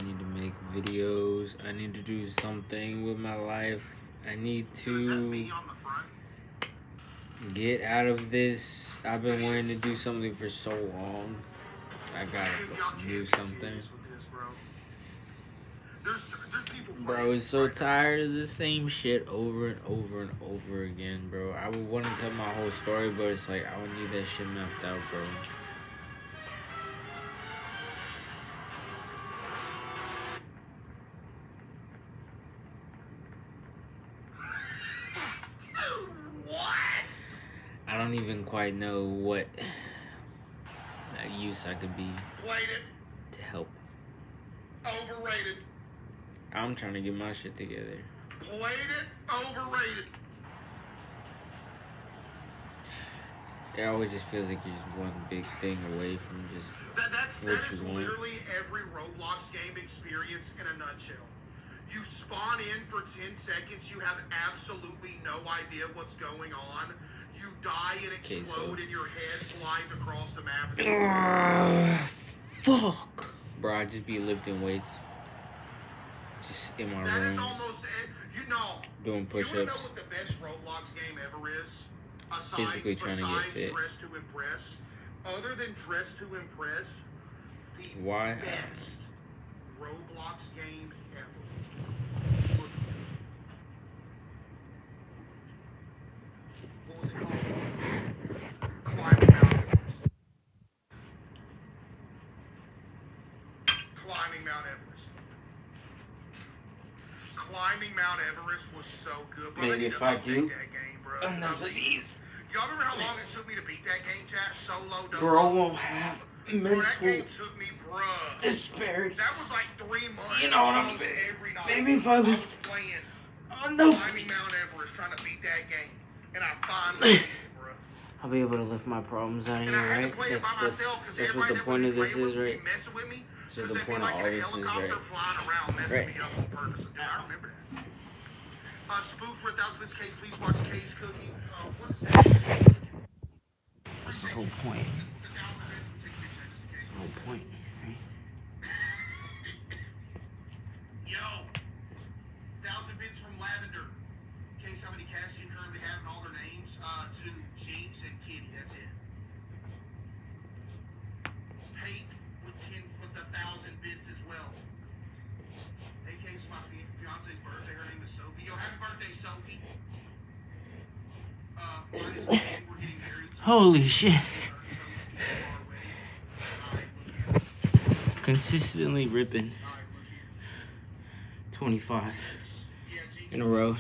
need to make videos. I need to do something with my life. I need to get out of this. I've been wanting to do something for so long. I gotta do something. Bro, it's so tired of the same shit over and over and over again, bro. I would want to tell my whole story, but it's like, I would need that shit mapped out, bro. I don't even quite know what use I could be to help. Overrated. I'm trying to get my shit together. Played it. Overrated. It always just feels like you're just one big thing away from just that is literally every Roblox game experience in a nutshell. You spawn in for 10 seconds, you have absolutely no idea what's going on. You die and explode and your head flies across the map. Fuck. Bro, I just be lifting weights. Just in my room. That is almost, doing push-ups. You wanna know what the best Roblox game ever is? Physically trying to get fit. Dress to Impress. Other than Dress to Impress, the best Roblox game ever. What was it called? Climbing Mount Everest. Climbing Mount Everest was so good, bro. Maybe if I do that game, bro. enough of these. Y'all remember how long it took me to beat that game, chat? Solo, bro won't have mental that game took me, disparity. That was like 3 months. You know what I'm saying? Every night. Maybe if I lift playing enough. Climbing Mount Everest, trying to beat that game, and I finally beat it, bro. I'll be able to lift my problems out of here, right? That's what the point of this is, right? That's what the point of all this is, right? Right. I remember that. Spoof for 1,000 bits case, please watch K's cooking. What is that? That's the whole point. The whole point, right? Yo, 1,000 bits from Lavender. Case, how many casts you currently have and all their names? To Jinx and Kitty, that's it. Pate with 1,000 bits as well. Hey, Case, my fiance's birthday, her name is Sophie. Yo, happy birthday, Sophie. We're getting married. Holy shit. Consistently ripping 25 in a row.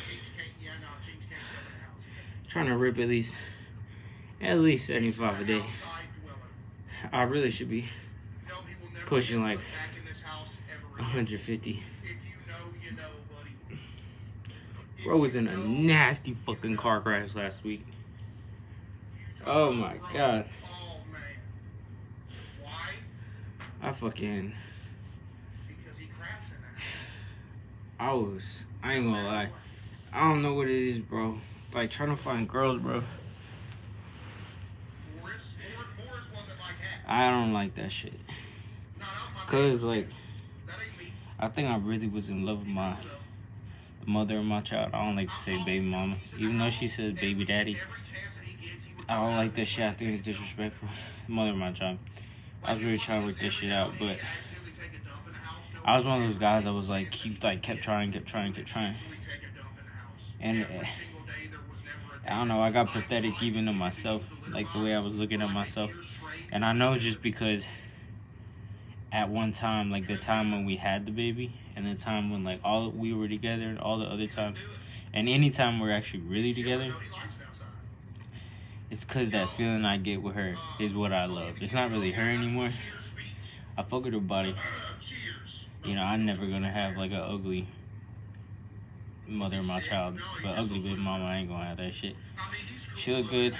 Trying to rip at least 75 a day. I really should be pushing like 150. Bro was in a nasty fucking car crash last week. Oh my god. I ain't gonna lie. I don't know what it is, bro. Like, trying to find girls, bro. I don't like that shit. Cause, like, I think I really was in love with the mother of my child. I don't like to say baby mama. Even though she says baby daddy. I don't like that shit. I think it's disrespectful. The mother of my child. I was really trying to work this shit out, but I was one of those guys that was like, kept trying. And I don't know, I got pathetic even to myself, like the way I was looking at myself. And I know just because at one time, like the time when we had the baby, and the time when like we were together, and all the other times, and any time we're actually really together, it's cause that feeling I get with her is what I love. It's not really her anymore. I fuck with her body. You know, I'm never gonna have like an ugly mother of my child, but ugly baby mama, I ain't gonna have that shit. She look good,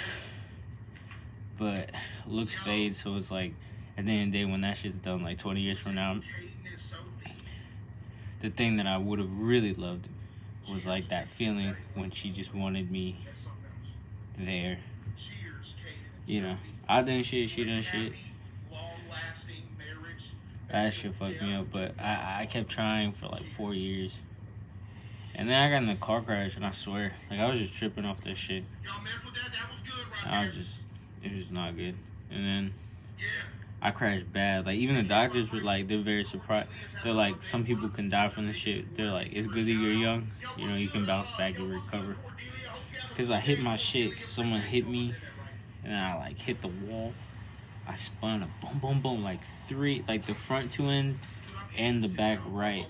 but looks fade, so it's like at the end of the day when that shit's done, like 20 years from now, the thing that I would have really loved was like that feeling when she just wanted me there. You know, I done shit, she done shit. That shit fucked me up, but I kept trying for like 4 years. And then I got in a car crash, and I swear, like, I was just tripping off that shit. Y'all mess with that? That was good right I there. was just, it was not good. And then Yeah. I crashed bad. Like, even the doctors were like, they're very surprised. They're like, some people can die from this shit. They're like, it's good that you're young. You know, you can bounce back and recover. Because I hit my shit. Someone hit me, and I, like, hit the wall. I spun a boom, boom, boom, like the front two ends and the back right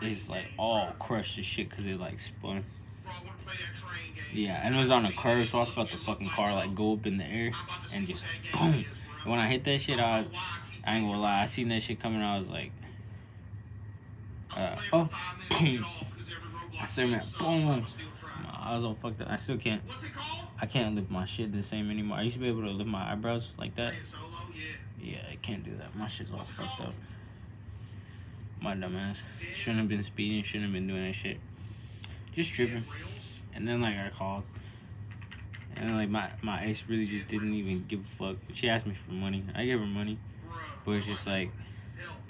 is, like, all crushed to shit because it, like, spun. Yeah, and it was on a curve, so I felt the fucking car, like, go up in the air and just boom. And when I hit that shit, I ain't gonna lie, I seen that shit coming, I was like, oh, boom. I said, man, boom. I was all fucked up. I still can't. I can't lift my shit the same anymore. I used to be able to lift my eyebrows like that. Yeah, I can't do that. My shit's all fucked up. My dumb ass. Shouldn't have been speeding. Shouldn't have been doing that shit. Just tripping. And then, like, I called. And, like, my ex really just didn't even give a fuck. She asked me for money. I gave her money. But it's just, like,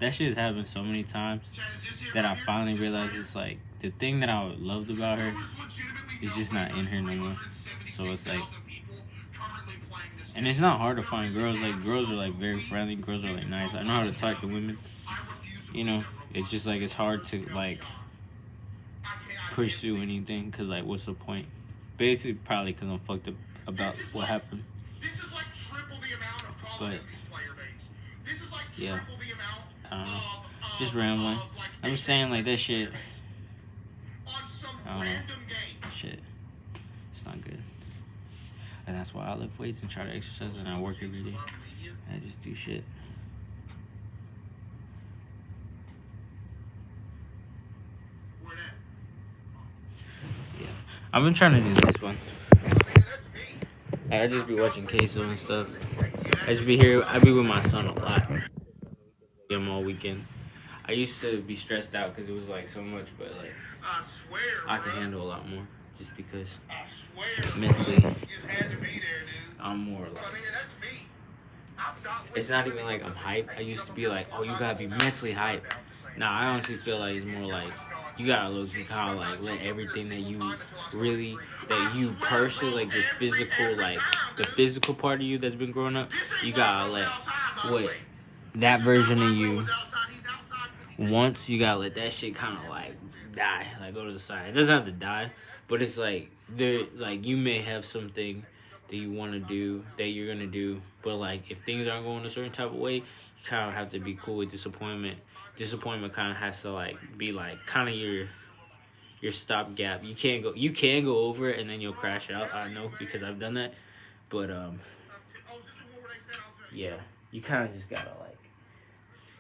that shit has happened so many times that I finally realized it's, like, the thing that I loved about her is just not in her no more. So it's, like, and it's not hard to find girls. Like, girls are, like, very friendly. Girls are, like, nice. I know how to talk to women. You know, it's just, like, it's hard to, like, pursue anything. Because, like, what's the point? Basically, probably because I'm fucked up about what happened. But, yeah. I don't know. Just rambling. I'm just saying, like, that shit. I don't know. Shit. It's not good. And that's why I lift weights and try to exercise and I work every day. I just do shit. Yeah. I've been trying to do this one. I just be watching Queso and stuff. I just be here. I be with my son a lot. Him all weekend. I used to be stressed out because it was like so much, but like I can handle a lot more just because mentally I'm more like, it's not even like I'm hyped. I used to be like, oh, you gotta be mentally hyped. Now I honestly feel like it's more like you gotta look, you kind of like let everything that you really, that you personally, like your physical, like the physical part of you that's been growing up, you gotta let what that version of you once, you gotta let that shit kind of like die, like go to the side. It doesn't have to die, but it's like there, like you may have something that you want to do, that you're gonna do, but like if things aren't going a certain type of way, you kind of have to be cool with disappointment. Disappointment kind of has to like be like kind of your stopgap. You can go over it and then you'll crash out. I know because I've done that, but yeah, you kind of just gotta like,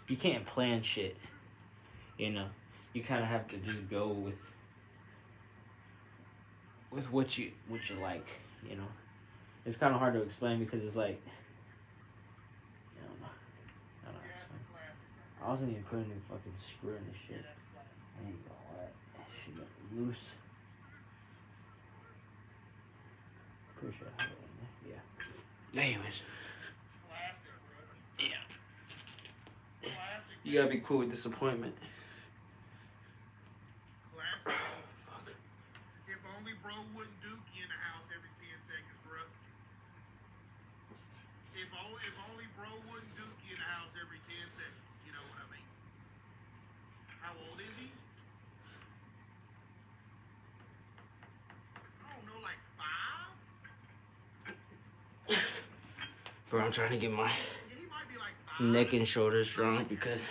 you can't plan shit. You know, you kind of have to just go with what you like. You know, it's kind of hard to explain because it's like, I don't know. I wasn't even putting a fucking screw in this shit. I ain't gonna lie, that shit got loose. Pretty sure I have it in there. Yeah. Anyways. Yeah. You gotta be cool with disappointment. If only bro wouldn't duke you in the house every 10 seconds, bro. If only bro wouldn't duke you in the house every 10 seconds. You know what I mean? How old is he? I don't know, like 5? Bro, I'm trying to get my Yeah, he might be like 5. neck and shoulders strong because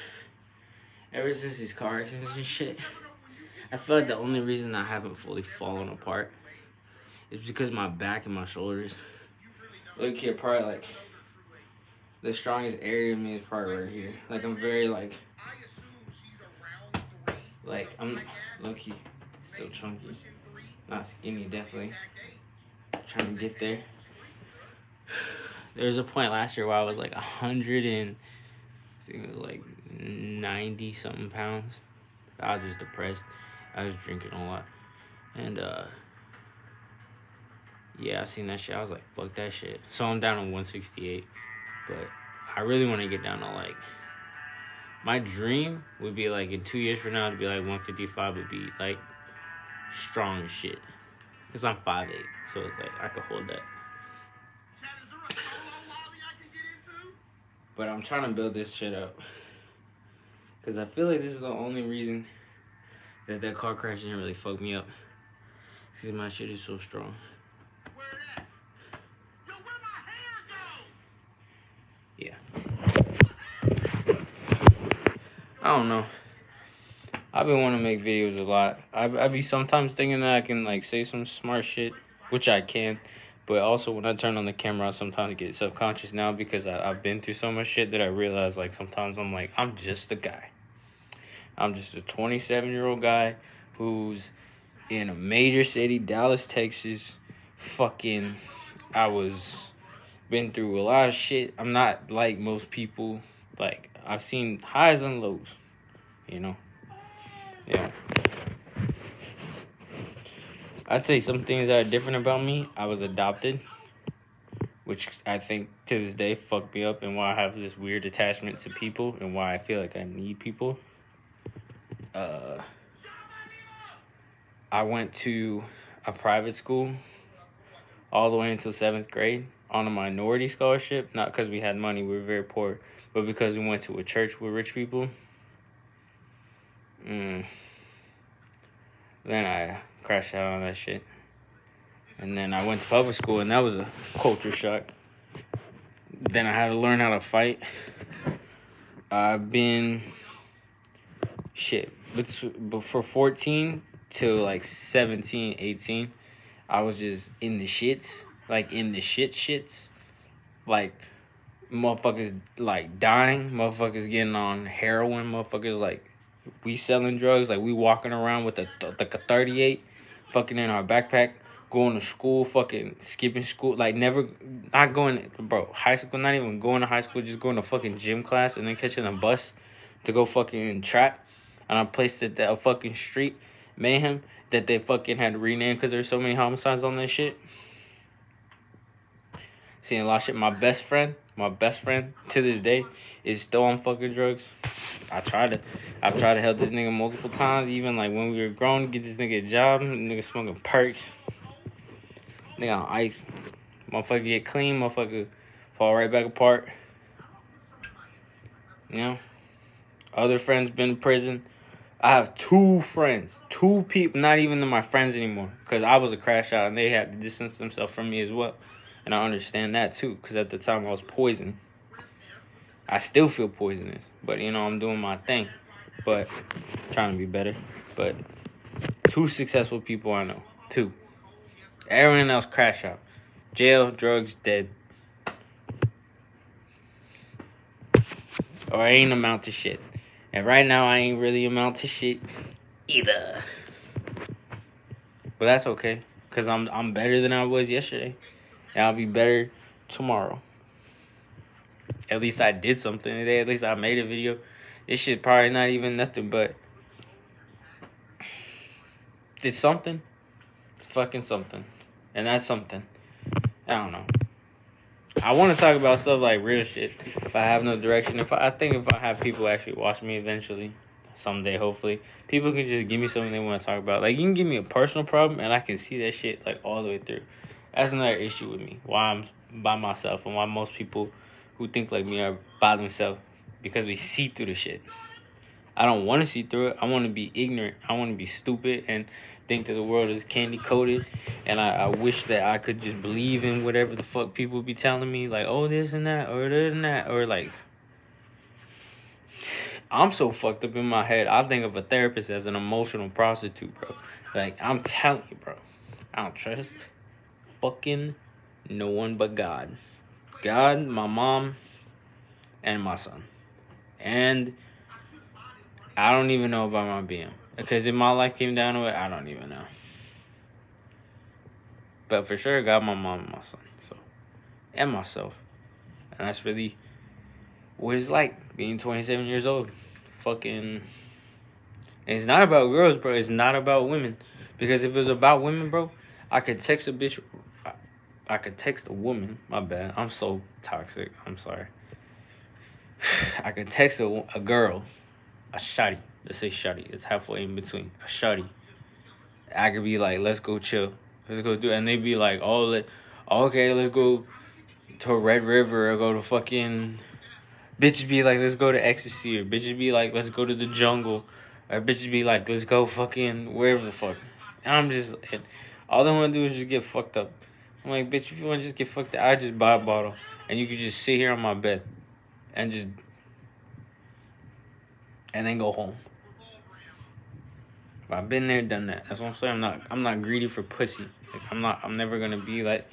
ever since these car accidents and shit, I feel like the only reason I haven't fully fallen apart is because my back and my shoulders. Look here, probably like the strongest area of me is probably right here. Like I'm very like I'm low-key still chunky, not skinny, definitely trying to get there. There was a point last year where I was like 100 and I think it was like 90 something pounds. I was just depressed. I was drinking a lot. And yeah, I seen that shit. I was like, fuck that shit. So I'm down to 168. But I really want to get down to like My dream would be like in 2 years from now to be like 155 would be like strong as shit. Cause I'm 5'8", so it's like I could hold that. But I'm trying to build this shit up. Cause I feel like this is the only reason that car crash didn't really fuck me up. Cause my shit is so strong. Yeah. I don't know. I've been wanting to make videos a lot. I be sometimes thinking that I can like say some smart shit, which I can. But also when I turn on the camera, I sometimes get subconscious now because I've been through so much shit that I realize like sometimes I'm like, I'm just a guy. I'm just a 27-year-old guy who's in a major city, Dallas, Texas. Fucking, I was been through a lot of shit. I'm not like most people. Like, I've seen highs and lows, you know? Yeah. I'd say some things that are different about me. I was adopted, which I think to this day fucked me up and why I have this weird attachment to people and why I feel like I need people. I went to a private school all the way until 7th grade on a minority scholarship. Not because we had money, we were very poor, but because we went to a church with rich people. Then I crashed out on that shit. And then I went to public school, and that was a culture shock. Then I had to learn how to fight. I've been... But for 14 to like 17, 18, I was just in the shits. Like, in the shits. Like, motherfuckers, like, dying. Motherfuckers getting on heroin. Motherfuckers, like, we selling drugs. Like, we walking around with a 38 fucking in our backpack. Going to school, fucking skipping school. Like, not going, bro, high school, not even going to high school. Just going to fucking gym class and then catching a bus to go fucking trap. And I placed it at a fucking street, Mayhem, that they fucking had renamed because there's so many homicides on that shit. Seeing a lot of shit. My best friend to this day is still on fucking drugs. I've tried to help this nigga multiple times, even like when we were grown, get this nigga a job. Nigga smoking perks. Nigga on ice. Motherfucker get clean, motherfucker fall right back apart. You know? Other friends been in prison. I have 2 people, not even my friends anymore, because I was a crash out and they had to distance themselves from me as well. And I understand that too, because at the time I was poisoned. I still feel poisonous, but you know, I'm doing my thing, but trying to be better. But 2 successful people I know, 2. Everyone else crash out. Jail, drugs, dead. Or ain't amount to shit. And right now, I ain't really amount to shit either. But that's okay, because I'm better than I was yesterday. And I'll be better tomorrow. At least I did something today. At least I made a video. This shit probably not even nothing, but it's something. It's fucking something. And that's something. I don't know. I want to talk about stuff like real shit, but I have no direction. I think if I have people actually watch me eventually, someday, hopefully, people can just give me something they want to talk about. Like, you can give me a personal problem, and I can see that shit, like, all the way through. That's another issue with me, why I'm by myself, and why most people who think like me are by themselves, because we see through the shit. I don't want to see through it. I want to be ignorant. I want to be stupid and think that the world is candy coated, and I wish that I could just believe in whatever the fuck people be telling me, like, oh, this and that, or this and that, or like, I'm so fucked up in my head. I think of a therapist as an emotional prostitute, bro. Like, I'm telling you, bro, I don't trust fucking no one but God, my mom, and my son, and I don't even know about my BM. Because if my life came down to it, I don't even know. But for sure, I got my mom and my son. So, and myself. And that's really what it's like being 27 years old. Fucking. And it's not about girls, bro. It's not about women. Because if it was about women, bro, I could text a bitch. I could text a woman. My bad. I'm so toxic. I'm sorry. I can text a girl, a shawty. Let's say shawty. It's halfway in between. A shawty. I could be like, let's go chill. Let's go do it. And they be like, okay, let's go to Red River or go to fucking... Bitches be like, let's go to Ecstasy. Or bitches be like, let's go to the jungle. Or bitches be like, let's go fucking wherever the fuck. And I'm just... And all they want to do is just get fucked up. I'm like, bitch, if you want to just get fucked up, I just buy a bottle. And you could just sit here on my bed. And just... And then go home. But I've been there, done that. That's what I'm saying. I'm not greedy for pussy. Like, I'm never gonna be like...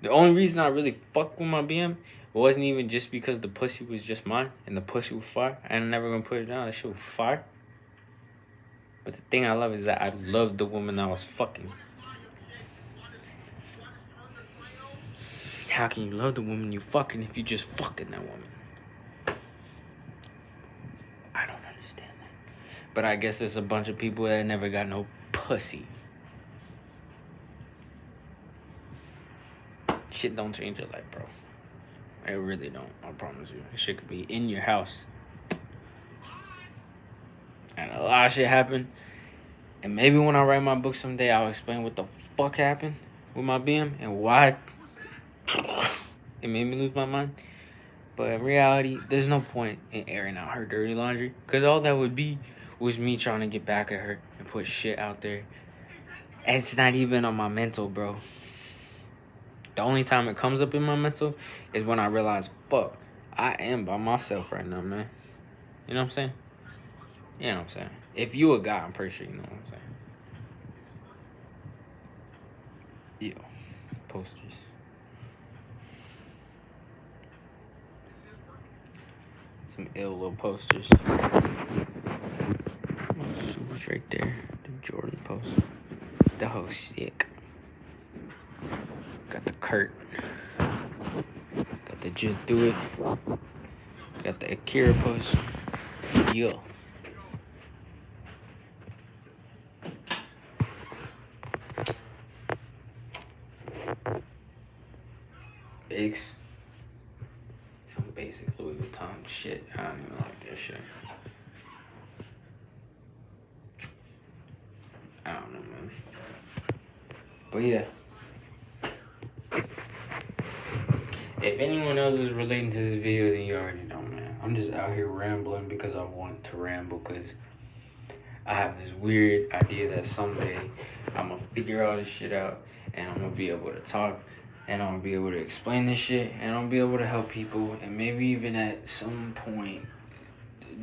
The only reason I really fucked with my BM wasn't even just because the pussy was just mine and the pussy was fire. I'm never gonna put it down. That shit was fire. But the thing I love is that I loved the woman I was fucking. How can you love the woman you fucking if you just fucking that woman? I don't understand that. But I guess there's a bunch of people that never got no pussy. Shit don't change your life, bro. It really don't. I promise you. Shit could be in your house. And a lot of shit happened. And maybe when I write my book someday, I'll explain what the fuck happened with my BM and why it made me lose my mind. But in reality, there's no point in airing out her dirty laundry. Because all that would be was me trying to get back at her and put shit out there. And it's not even on my mental, bro. The only time it comes up in my mental is when I realize, fuck, I am by myself right now, man. You know what I'm saying? You know what I'm saying? If you a guy, I'm pretty sure you know what I'm saying. Yo, posters. Some ill little posters. Shoes right there. The Jordan post. The whole stick. Got the Kurt. Got the Just Do It. Got the Akira post. Yo. Biggs. Some basic Louis Vuitton shit. I don't even like that shit. I don't know, man. But yeah. If anyone else is relating to this video, then you already know, man. I'm just out here rambling because I want to ramble, because I have this weird idea that someday I'm going to figure all this shit out and I'm going to be able to talk and I'm going to be able to explain this shit and I'm going to be able to help people and maybe even at some point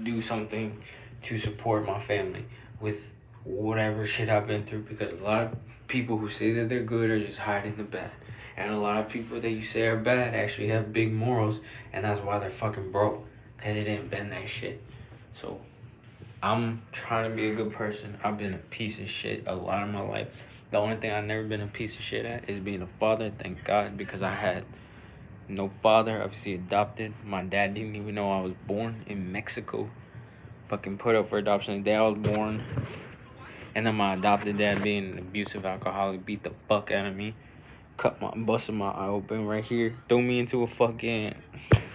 do something to support my family with whatever shit I've been through, because a lot of people who say that they're good are just hiding the bad. And a lot of people that you say are bad actually have big morals, and that's why they're fucking broke, because they didn't bend that shit. So I'm trying to be a good person. I've been a piece of shit a lot of my life. The only thing I've never been a piece of shit at is being a father, thank God, because I had no father, obviously adopted. My dad didn't even know I was born in Mexico. Fucking put up for adoption the day I was born. And then my adopted dad, being an abusive alcoholic, beat the fuck out of me. Busted my eye open right here. Threw me into a fucking...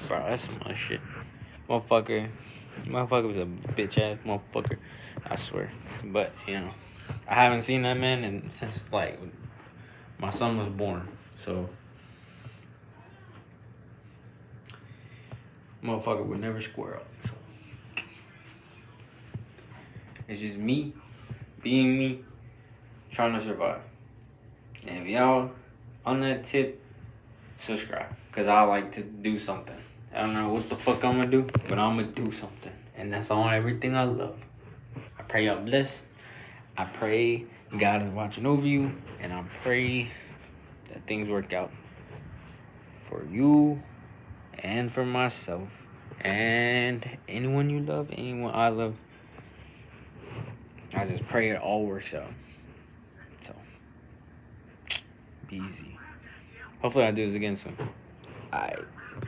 Bro, that's some other shit. Motherfucker was a bitch ass motherfucker. I swear. But, you know, I haven't seen that man since, like, my son was born. So, motherfucker would never square up. So. It's just me, being me, trying to survive. And if y'all on that tip, subscribe, because I like to do something. I don't know what the fuck I'm gonna do, but I'm gonna do something. And that's on everything I love. I pray y'all blessed. I pray God is watching over you. And I pray that things work out for you and for myself and anyone you love, anyone I love. I just pray it all works out. So, be easy. Hopefully I do this again soon. Alright.